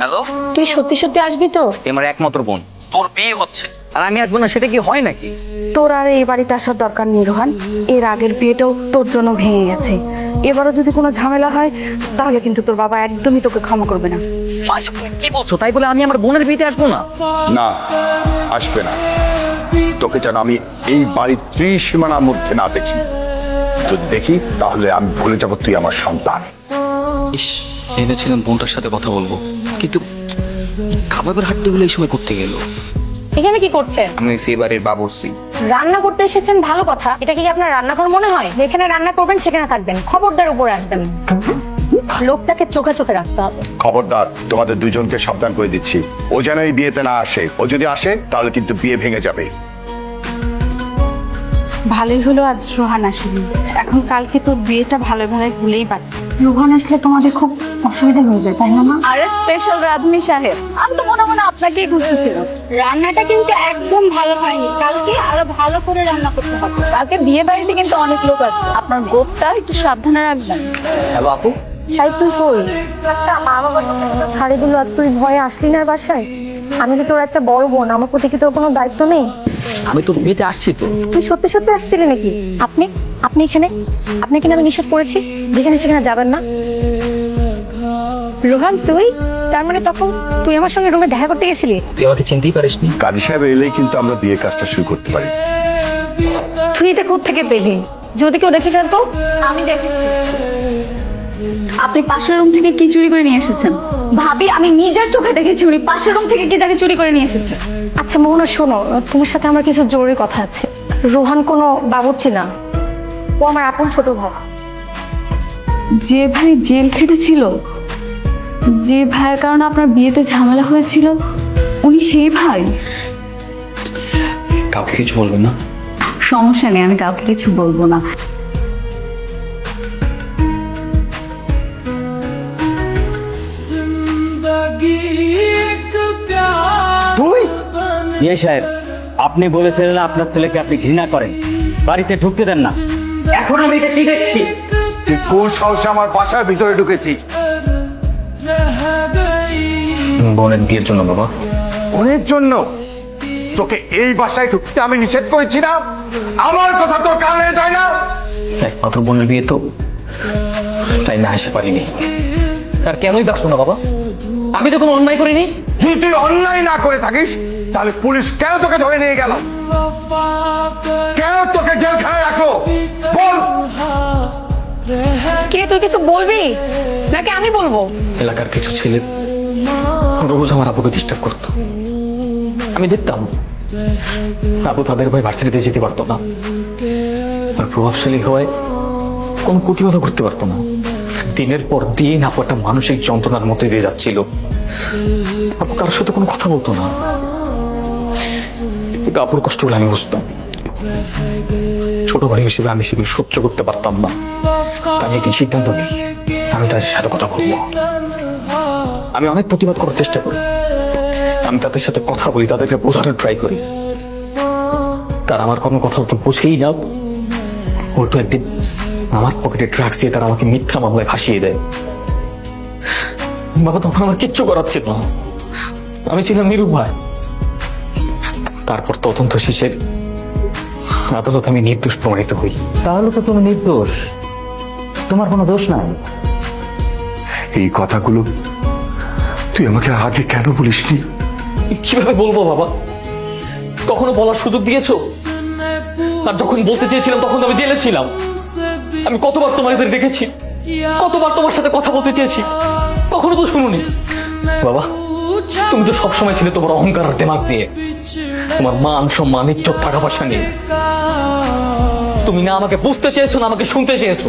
Hello, তুই সত্যি সত্যি আসবি তো? আমার একমাত্র বোন, তোর বিয়ে হচ্ছে আর আমি আসবো না, সেটা কি হয় নাকি? তোর আর এই বাড়িতে আসার দরকার নেই রোহান। এর আগের বিয়েটাও তোর জন্য ভেঙে গেছে। এবারও যদি কোনো ঝামেলা হয় তাহলে কিন্তু তোর বাবা একদমই তোকে ক্ষমা করবে না। আচ্ছা, তুমি কি বলছো? তাই বলে আমি আমার বোনের বিয়েতে আসবো না? না, আসবে না। তোকে যেন আমি এই বাড়ির ত্রিসীমানার মধ্যে না দেখি। যদি দেখি তাহলে আমি ভুলে যাবো তুই আমার সন্তান। ইস, ভেবেছিলাম বোনটার সাথে কথা বলবো, কিন্তু খাবারের হাঁটতে গেলে এই সময় করতে গেল। এখানে কি করছেন? আমি সে বাড়ির বাবুর্চি। রান্না করতে এসেছেন, ভালো কথা। এটা কি আপনার রান্নাঘর মনে হয়? যেখানে রান্না করবেন সেখানে থাকবেন, খবরদার উপরে আসবেন। লোকটাকে চোখে চোখে রাখতে হবে। খবরদার, তোমাদের দুজনকে সাবধান করে দিচ্ছি। ও যেন এই বিয়েতে না আসে। ও যদি আসে তাহলে কিন্তু বিয়ে ভেঙে যাবে। ভালোই হলো আজ রোহান আসেনি। এখন কালকে তোর বিয়েটা ভালো ভালো ভুলেই পারত। রোহান আসলে তোমাদের খুব অসুবিধা হয়ে যায়, তাই না মা? আরে স্পেশাল রাঁধুনি সাহেব, আমি তো মনে মনে আপনাকেই খুঁজতেছিলাম। রান্নাটা কিন্তু একদম ভালো হয়নি। কালকে আরো ভালো করে রান্না করতে হবে। কালকে বিয়ে বাড়িতে কিন্তু অনেক লোক আছে, আপনার গোপটা একটু সাবধানে রাখবেন। হ্যালো আপু। তাই তুই কই? একটা মা বাবা ছাড়ে দিল আর তুই ভয়ে আসলি না বাসায়? আমি তো তোর একটা বড় বোন, আমার প্রতি কি তোর কোনো দায়িত্ব নেই? আমি তো বিয়েতে আসছি তো। তুই সত্যি সত্যি আসছিলি নাকি? আপনি আপনি এখানে? আপনি কিনা আমি নিষেধ করেছি যেখানে সেখানে যাবেন না। রোহান, তুই তার মানে তখন তুই আমার সঙ্গে রুমে দেখা করতে গেছিলি? তুই আমাকে চিনতেই পারিসনি? কাজী সাহেব এলেই কিন্তু আমরা বিয়ের কাজটা শুরু করতে পারি। তুই এটা কোত্থেকে পেলি? যদি কেউ দেখে ফেলতো? আমি দেখেছি। আপনি পাশের রুম থেকে কি চুরি করে নিয়ে এসেছেন? ভাবি, আমি নিজের চোখে দেখেছি উনি পাশের রুম থেকে কি জানি চুরি করে নিয়ে এসেছে। আচ্ছা মোহনা, শোনো, তোমার সাথে আমার কিছু জরুরি কথা আছে। রোহান কোনো বাবুর্চি না, ও আমার আপন ছোট ভাই। যে ভাই জেল খেটেছিল, যে ভাইয়ের কারণে আপনার বিয়েতে ঝামেলা হয়েছিল, উনি সেই ভাই? কাউকে কিছু বলবেন না? সমস্যা নেই, আমি কাউকে কিছু বলবো না। তুই ইয়ে সাহেব, আপনি বলেছিলেন না আপনার ছেলেকে আপনি ঘৃণা করেন, বাড়িতে ঢুকতে দেন না। এখন আমি এটা কি দেখছি? তুই কোন সাহসে আমার বাসার ভিতরে ঢুকেছি? বোনের বিয়ের জন্য বাবা। ওর জন্য তোকে এই বাসায় ঢুকতে আমি নিষেধ করেছি না? আমার কথা তোর কানে যায় না? একমাত্র বোনের বিয়ে তো, তাই না এসে পারিনি। তার কেনই ডাকছো না বাবা? আমি তো কোনো অন্যায় করিনি। যদি তুই অন্যায় না করে থাকিস তাহলে পুলিশ কেন তোকে ধরে নিয়ে গেল? কেন তোকে জেলখানায় রাখলো? বল। কে, তুই কিছু বলবি নাকি আমি বলবো? এলাকার কিছু ছেলে রোজ আমার আবুকে ডিস্টার্ব করতো। আমি দেখতাম আবু তাদের ভাই ভার্সিটিতে যেতে পারতো না, আর প্রভাবশালী হওয়ায় কোনো প্রতিবাদ করতে পারতো না। দিনের পর দিন আপু একটা মানসিক যন্ত্রণার মধ্যে দিয়ে যাচ্ছিল। আপু কারোর সাথে কোনো কথা বলতো না, কিন্তু আপুর কষ্টগুলো আমি বুঝতাম। ছোট ভাই হিসেবে আমি সেগুলো সহ্য করতে পারতাম না। আমি একদিন সিদ্ধান্ত নিই, আমি তাদের সাথে কথা বলবো। আমি অনেক প্রতিবাদ করার চেষ্টা করি, আমি তাদের সাথে কথা বলি, তাদেরকে বোঝানোর ট্রাই করি। তারা আমার কোনো কথা তো বুঝেই না। উল্টো একদিন আমার পকেটে ড্রাগস দিয়ে তারা আমাকে মিথ্যা মামলায় ফাঁসিয়ে দেয়। বাবা তখন আমার কিচ্ছু করার ছিল না, আমি ছিলাম নিরুপায়। তারপর তদন্ত শেষে আদালত আমি নির্দোষ প্রমাণিত হই। তাহলে তো তুমি নির্দোষ, তোমার কোনো দোষ নাই। এই কথাগুলো তুই আমাকে আগে কেন বলিসনি? কিভাবে বলবো বাবা? কখনো বলার সুযোগ দিয়েছো? আর যখন বলতে চেয়েছিলাম তখন আমি জেলে ছিলাম। আমি কতবার তোমাদের ডেকেছি, কতবার তোমার সাথে কথা বলতে চেয়েছি, কখনো তো শুনুনি। বাবা তুমি তো সবসময় ছিলে তোমার অহংকার আর দিমাগ দিয়ে, তোমার মান সম্মান ইজ্জত টাকা পয়সা নিয়ে। তুমি না আমাকে বুঝতে চেয়েছো না আমাকে শুনতে চেয়েছো।